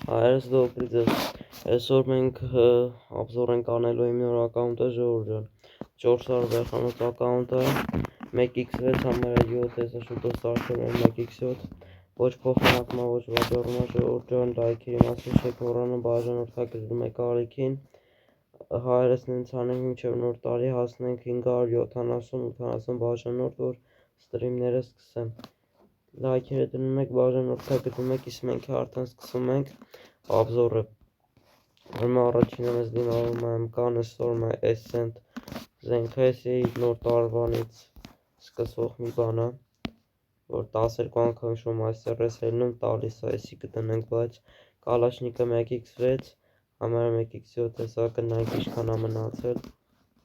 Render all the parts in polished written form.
Հայերս դոպրիձես, այսօր մենք obzor ենք անելու իմ նոր ակաունտը ժողովրդյան 400 վերխանոց ակաունտը 1x6 համարը 7 հեսա շուտով սարքել են 1x7 ոչ փոխանակմա ոչ վաճառումա ժողովրդյան լայքերի մասին չեք մոռանում բաժանորդագրում եք ալիքին հայերս նենց անենք մինչև նոր տարի հասնենք 570-80 բաժանորդ որ ստրիմները սկսեմ լայքերը դնում եք բաժանորդագրում եք իսկ մենք արդեն սկսում ենք obzor-ը Ուրեմն առաջինը մեզ դիմավորում է MK նստորում է Ascent զենքը էսի նոր տարվանից սկսվող մի բան է որ 12 անգամ շում այստեղ ես հելնում տալիս է էսի կտնենք բայց կալաշնիկը 1x6 համարը 1x7 հեսա կնայք ինչքան է մնացել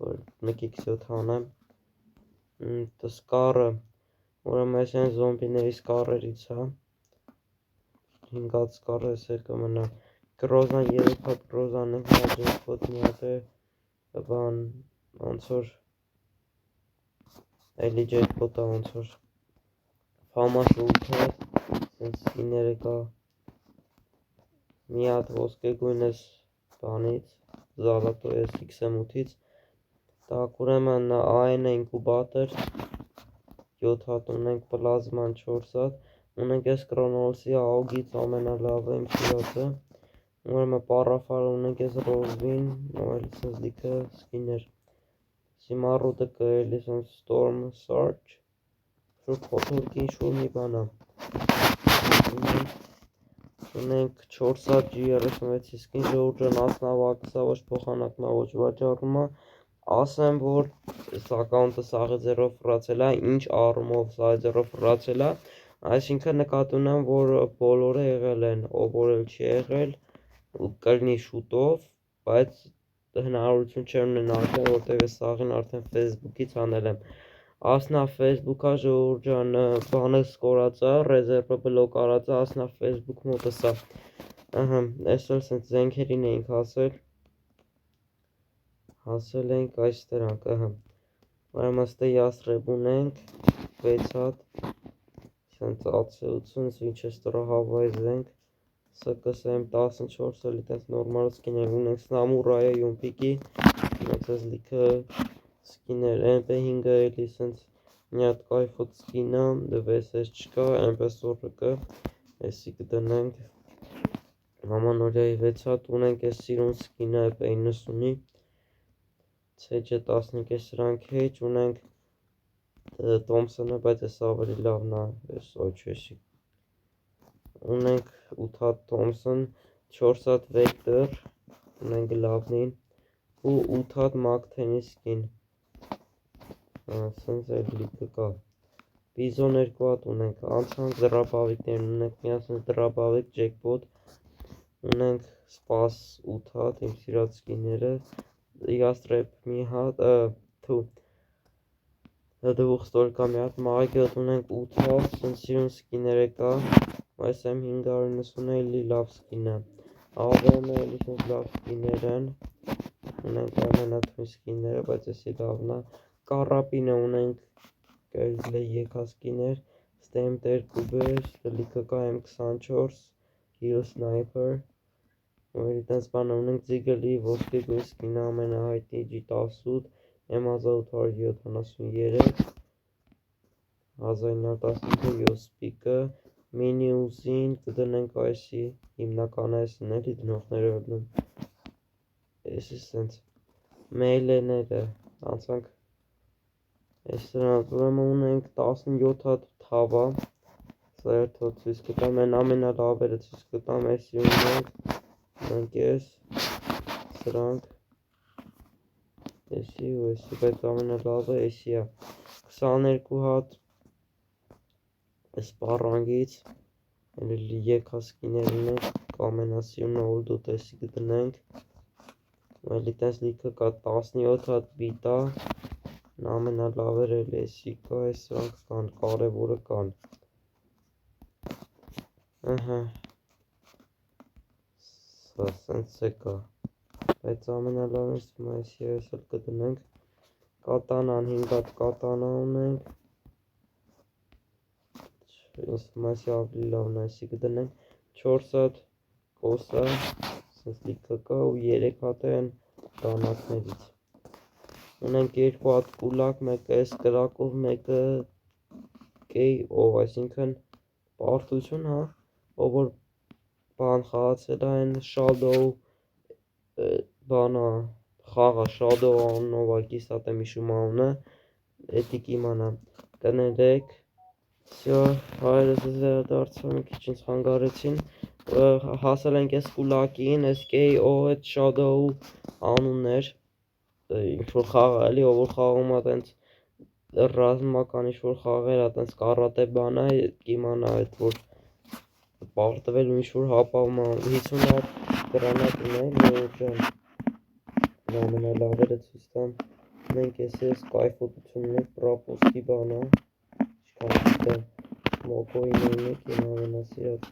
որ 1x7 հանեմ սկարը ուրեմն այս են զոմբիների սկարերից է 5 սկարը ես էլ կմնա Գրոզան 3 հատ գրոզան ենք նաջենքոտ մի հատ է բան ոնց որ էլի ջեքպոտ է ոնց որ ֆամաս 8 հատ սենց սիները կա մի հատ ոսկեգույն ես բանից զալատո ես XM8-ից տակ ուրեմն այն է ինկուբատոր 7 հատ ունենք պլազման 4 հատ ունենք ես կրոնոլսի AUG-ից ամենալավը իմ սիրածը ուրեմն պարաֆարը ունենք ես ռոզվին նոյել սենց լիքը սկիներ Սիմարուտը կրելի սենց Storm Surge շուր փոթորկի շուր մի բան է ունենք 4 հատ G36-ի սկին ժողովրդյան ասնավակսա ոչ փոխանակմա ոչ վաճառումա ասեմ որ այս ակաունտը սաղի ձերով ֆրացել է ինչ առումով սաղի ձերով ֆրացել է այսինքն նկատի ունեմ որ բոլորը եղել են ով որ էլ չի եղել կլինի շուտով բայց հնարավորություն չեմ ունենալ որտեղ ես սաղին արդեն Facebook-ից անել եմ ասնա Facebook-ա ժողովրդյան բանը սկորած է ռեզերվը բլոկ արած է ասնա Facebook մոտս է այսօր սենց զենքերին էինք հասել ենք այս դրանք ուրեմն ստե յասրեբ ունենք 6 հատ սենց ացեություն Winchester-ը հավայ զենք SKS M14 էլի տենց նորմալ սկիներ ունենք Samurai Yumpiq-ի ունենք սենց լիքը սկիներ MP5-ը էլի սենց մի հատ կայֆոտ սկին է VSS չկա MP4-ը կա էսի կդնենք Ամանորյայի 6 հատ ունենք ես սիրուն սկինը P90-ի CJ15 է սրանք հեչ ունենք Thompson-ը բայց ես ավելի լավն է ես OCS-ի ունենք 8 հատ Thompson 4 հատ Vector ունենք լավնին ու 8 հատ Mac-10-ի սկին սենց էլ լիքը կա Bizon 2 հատ ունենք անցանք դրապավիկներն ունենք մի հատ սենց դրապավիկ ջեքպոտ ունենք Spas 8 հատ իմ սիրած սկիները Yastreb մի հատ դվուխ ստորկա մի հատ Maggot ունենք 8 հատ սենց սիրուն սկիները կա SM 590-ը էլի լավ սկին է AVM-ը էլի սենց լավ սկիներ են ունենք ամենաթույն սկիները բայց էսի լավն է Carrapin-ը ունենք կերլի եկա սկիներ Stemp 2 լիքը կա M24 Hill Sniper ու էլի տենց բան ունենք Ziggle-ի ոսկեգույն սկինը ամենահայտնի G18 M1873 1915 Yospic-ը Mini Uzi-ին կդնենք այսի հիմնական այսն էլի դնողները դնում էսի սենց Melee-ները անցանք այս դրանց ուրեմն ունենք 17 հատ թավա սա երթով ցույց կտամ են ամենալավերը ցույց կտամ էսի ունենք ես սրանք էսի ու էսի բայց ամենալավը էսի է 22 հատ Sparrang-ից էլի եկա սկիներ ունենք ամենասիրունը Old էսի կդնենք էլի տենց լիքը կա 17 հատ բիտա ամենալավերը էլի էսի կա այս սրանք կան կարևորը կան սա սենց է կա բայց ամենալավից այսի այս էլ կդնենք կատանան 5 հատ կատանա ունենք այսի ավելի լավն այսի կդնենք 4 հատ կոսը, սենց լիքը կա ու 3 հատ են դանակներից։ Ունենք 2 հատ կուլակ, մեկը S կրակով, մեկը KO, այսինքն պարտություն, հա, ով որ բան խաղացել է այն Shadow բանա խաղը Shadow անունով կիսատ եմ հիշում անունը, էդի կիմանա, կներեք, всё, հայրս ես վերադարձա, մի քիչ ինձ խանգարեցին, հասել ենք այս կուլակին, այս KO այդ Shadow անուններ, ինչ-որ խաղ է էլի, ով որ խաղում է տենց ռազմական ինչ-որ խաղեր է, տենց կարատե բան է, կիմանա այդ որ պարտվել ու ինչ-որ հապավում է, 50 հատ գրանատ ունենք, ժողովուրդ ջան, ամենալավերը ցույց տամ, մենք ես կայֆոտություն ունենք, պրապոսկի բան է, ինչքան գիտեմ, մոկոյին ունենք, իմ ամենասիրած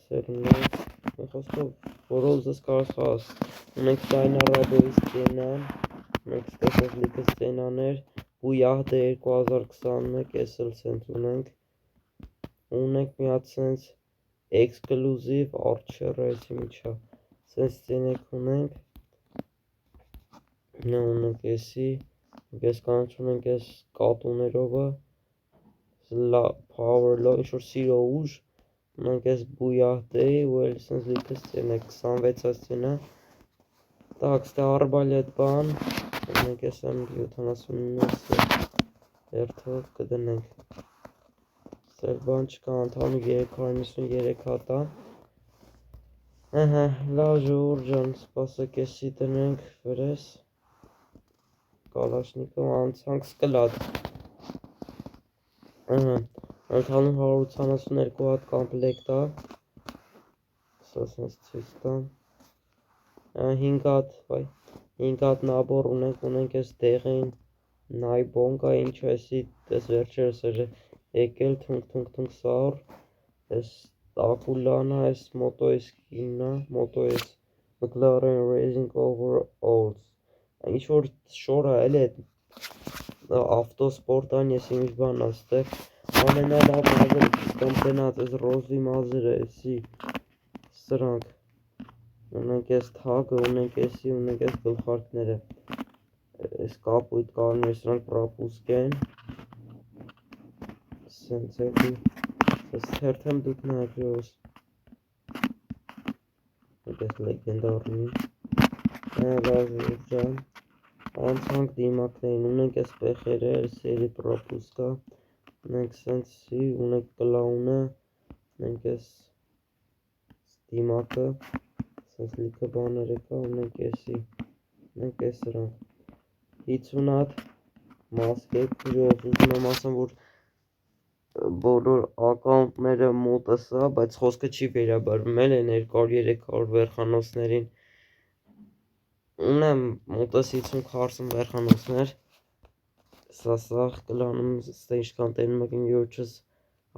սեր ունենք, մի խոսքով, որով զս կարս խաղաս, ունենք Steinarabոյի ստենան, ունենք ստեսնես լիքը ստենաներ, Բույահդե 2021, ես էլ սենց ունենք, ունենք մի հատ սենց էքսկլուզիվ Archer-ը, այսի միջա, սենց ստենեք ունենք, ունենք էսի, ես կանչ ունենք ես կատուներովը, Power Law, ինչ-որ սիրո ուժ, ունենք ես Բույահդեի ու էլ սենց լիքը ստենեք, 26-ա ստենա, տակ, ստե արբալետ բան, ունենք ես M79 երթով կդնենք, սեր բան չկա, ընդհանուր 393 հատա, լավ ժողովուրդ ջան, սպասեք էսի դնենք վրես, Կալաշնիկով անցանք սկլատ, ընդհանուր 182 հատ կամպլեկտ է, սա սենց ցույց տամ, 5 հատ նաբոր ունենք ես դեղին նայբոնկա, ինչ էսի տես վերջերս էր եկել, թունք սաղր, ես Ակուլանա, ես Moto S9-ա, Moto S McLaren Racing Overalls, ինչ-որ շոր է էլի էդ ավտոսպորտան ես իմիջ բան աստեղ, ամենալավ մազերը կստամ տնած, ես ռոզի մազերը էսի, սրանք, ունենք ես թագը, ունենք էսի, ունենք ես գլխարկները, ես կապույտ կարներ, սրանք պրապուսկ են, սենց էլի, ես թերթեմ դուք նայք ժողս, ունենք ես լեգենդարնի, լավ ժողով ջան, անցանք դիմակներին, ունենք ես պեխերը, սերի պրապուսկա, ունենք սենցի, ունենք կլաունը, ունենք ես դիմակը, սենց լիքը բաներ եկա, ունենք եսի, ունենք ես սրանք, 50 հատ մասկեկ, ժողով ուզում եմ ասեմ, որ բոլոր ակաունտները մոտս է, բայց խոսքը չի վերաբերվում էլ են 200-300 վերխանոցներին, ունեմ մոտս 50-40 վերխանոցներ, սասախ կլանում ստե ինչքան տենում եք իմ յորջս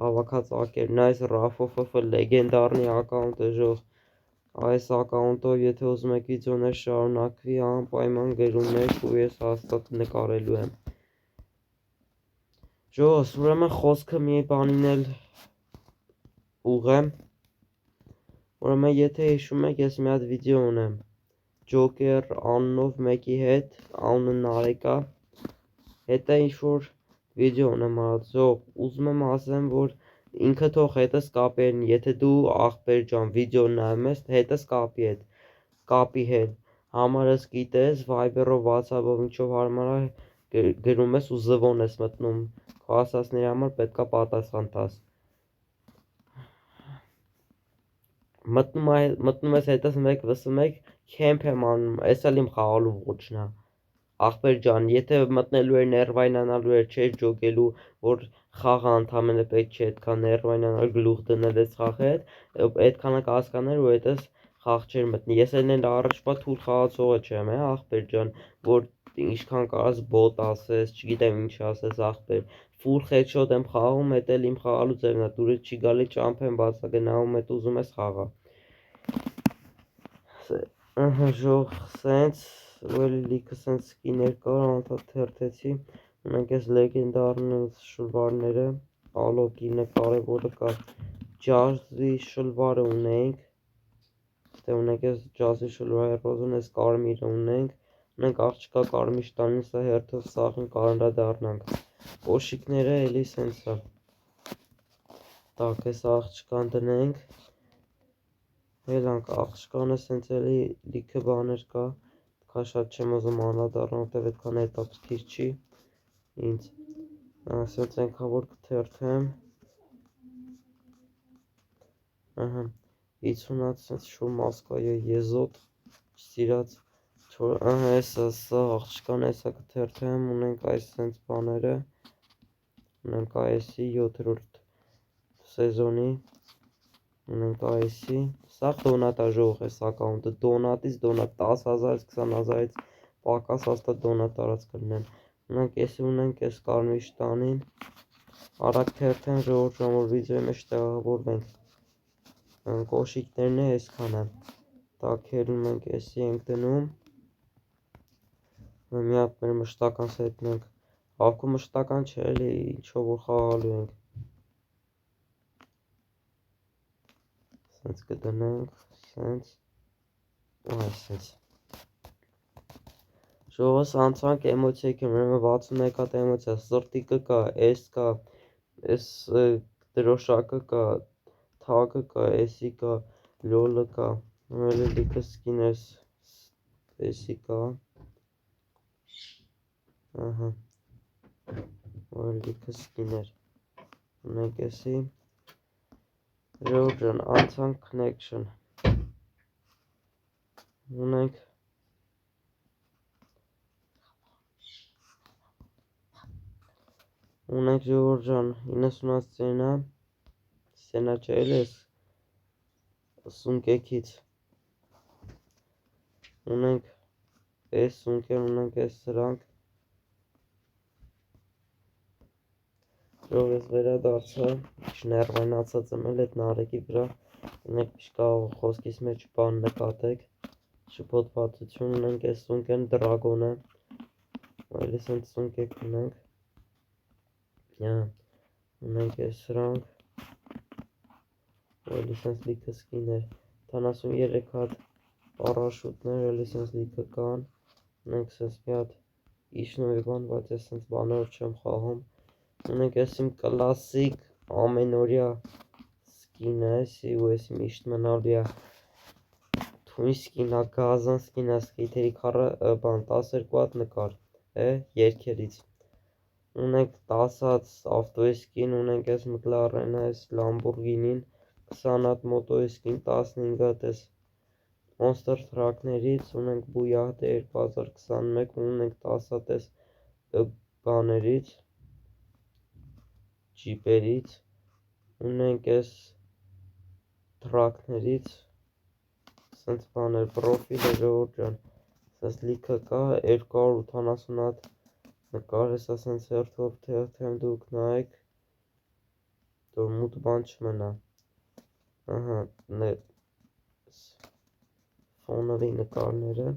հավաքած ակերն, այս Rafofը լեգենդարնի ակաունտ է ժող, այս ակաունտով եթե ուզում եք վիդեոներ շարունակվի, անպայման գրումներ ու ես հաստատ նկարելու եմ, ժողս, ուրեմն խոսքը մի բանին էլ ուղեմ, ուրեմն եթե հիշում եք, ես մի հատ վիդեո ունեմ, Joker անունով մեկի հետ, անունը Նարեկա, հետը ինչ-որ վիդեո ունեմ արածող, ուզում եմ ասեմ, որ ինքը թող հետս կապի են, եթե դու աղբեր ջան վիդեո նայում ես, հետս կապի հետ, համարս գիտես, Viber-ով, WhatsApp-ով ինչով հարմար է գրում ես ու զվոն ես մտնում, քո ասածների համար պետքա պատասխան տաս, մտնում ես հետս մեկ վսում եք, քեմփ եմ անում, ես էլ իմ խաղալու ոչն է, աղբեր ջան, եթե մտնելու էր ներվայնանալու էր, չէր ջոգելու, որ խաղը ընդամենը պետք չէ այդքան ներվայնանալ գլուխ դնել ես խաղի հետ, այդքանը կհասկանար ու հետս խաղ չէր մտնի, ես էլ առաջվա թույլ խաղացողը չեմ, աղբեր ջան, որ ինչքան կարաս բոտ ասես, չգիտեմ ինչ ասես աղբեր, full headshot եմ խաղում, էդ էլ իմ խաղալու ձևն է, դուրս չի գալի ճամփ եմ բացա գնահում էդ ուզում ես խաղա, ժող սենց, ու էլի լիքը սենց սկիներ կար, անդադ թերթեցի, ունենք ես լեգենդարնի շլվարները, ալոկինը կարևորը կա, ջարդի շլվարը ունենք, Դե ունենք այս ջազի շլուրայի ռոզուն, այս կարմիրը ունենք աղջկա կարմիր տանին, սա հերթով սաղին կարանդադառնանք, կոշիկները էլի սենց է, տակ այս աղջկան դնենք, հելանք աղջկանը սենց էլի լիքը բաներ կա, կա շատ չեմ ուզում անդրադառնալ, որտև այդքան հետաքրքիր չի ինձ, սենց ենքան որ կթերթեմ, 50-ած սենց շուր մաս կա եզոտ, չսիրած, էսա սա աղջկան էսա կթերթեմ, ունենք այս սենց բաները, ունենք այսի 7-րդ սեզոնի, ունենք այսի, սաղ դոնատա ժող էս ակաունտը, դոնատից դոնատ, 10,000-ից 20,000-ից պակաս հաստատ դոնատ տարած կլինեն, ունենք էսի ունենք էս կարմիր շտանին, արագ թերթեմ ժողովուրդ որ վիդեոյի մեջ տեղավորվենք, կոշիկներն է այսքանը, տաքերում ենք էսի ենք դնում, մի հատ մեր մշտական սետն ենք, հավքում մշտական չէ էլի, ինչով որ խաղալու ենք, սենց կդնենք, սենց, այսենց, ժողովս անցանք էմոցիա, ուրեմն 61 հատ էմոցիա, սրտիկը կա, էս կա, էս դրոշակը կա, թագը կա, էսի կա, լոլը կա, էլի լիքը սկին էսի կա, լիքը սկիներ, ունենք էսի, ժողովուրդ ջան, անցանք connection, ունենք ժողովուրդ ջան 90-ած սենա չէ էլ ես սունկեքից, ունենք այս սունկեր, ունենք այս սրանք, ժողով ես վերադարձա, շներվայնացած եմ էլ էտ նարեկի վրա, ունենք միշկա խոսքիս մեջ բան նկատեք, շպոտվածություն, ունենք այս սունկեն դրագոնը, այլի սենց սունկեք ունենք, ունենք այս սրանք, այլի սենց լիքը սկիներ, 73 հատ պարաշուտներ, այլի սենց լիքը կան, ունենք սենց մի հատ իշնոյի բան, բայց ես սենց բաներով չեմ խաղում, ունենք ես իմ կլասիկ ամենօրյա սկինը, էսի ու էսի միշտ մնալիա, թույն սկինա, գազան սկինա, սկիթերի քարը բան 12 հատ նկար, երկերից, ունենք 10 հատ ավտոյի սկին, ունենք ես մկլարենը, ես լամբորգինին, 20 հատ մոտոյի սկին, 15 հատ ես մոնստր թրակներից, ունենք բույահտը 2021, ունենք 10 հատ ես բաներից, ջիպերից, ունենք ես թրակներից, սենց բաներ, պրոֆիլը ժողովուրդ ջան, սենց լիքը կա, 280 հատ նկար, հեսա սենց հերթով թերթեմ դուք նայեք, որ մութ բան չմնա, ֆոնովի նկարները,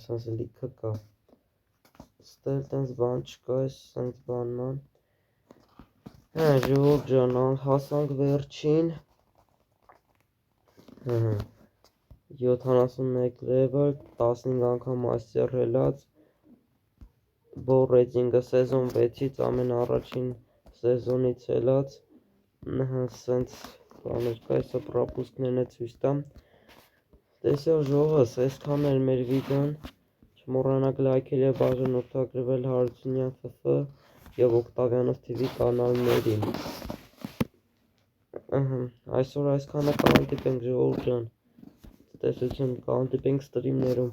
սենց լիքը կա, ստել տենց բան չկա, սենց բանման, ժողովուրդ ջան, հասանք վերջին, 71 level, 15 անգամ master հելած, բոր ռեյտինգը սեզոն 6-ից ամենաառաջին սեզոնից հելած, սենց բաներ կա, հեսա պրապուսկներն է ցույց տամ, տեսյալ ժողովս, այսքան էր մեր վիդեոն, չմոռանաք լայքել և բաժանորդագրվել Հարությունյան ՖՖ և Օկտավիանոս TV կանալներին, այսօր այսքանը, կհանդիպենք ժողովուրդ ջան, տեսություն, կհանդիպենք ստրիմներում։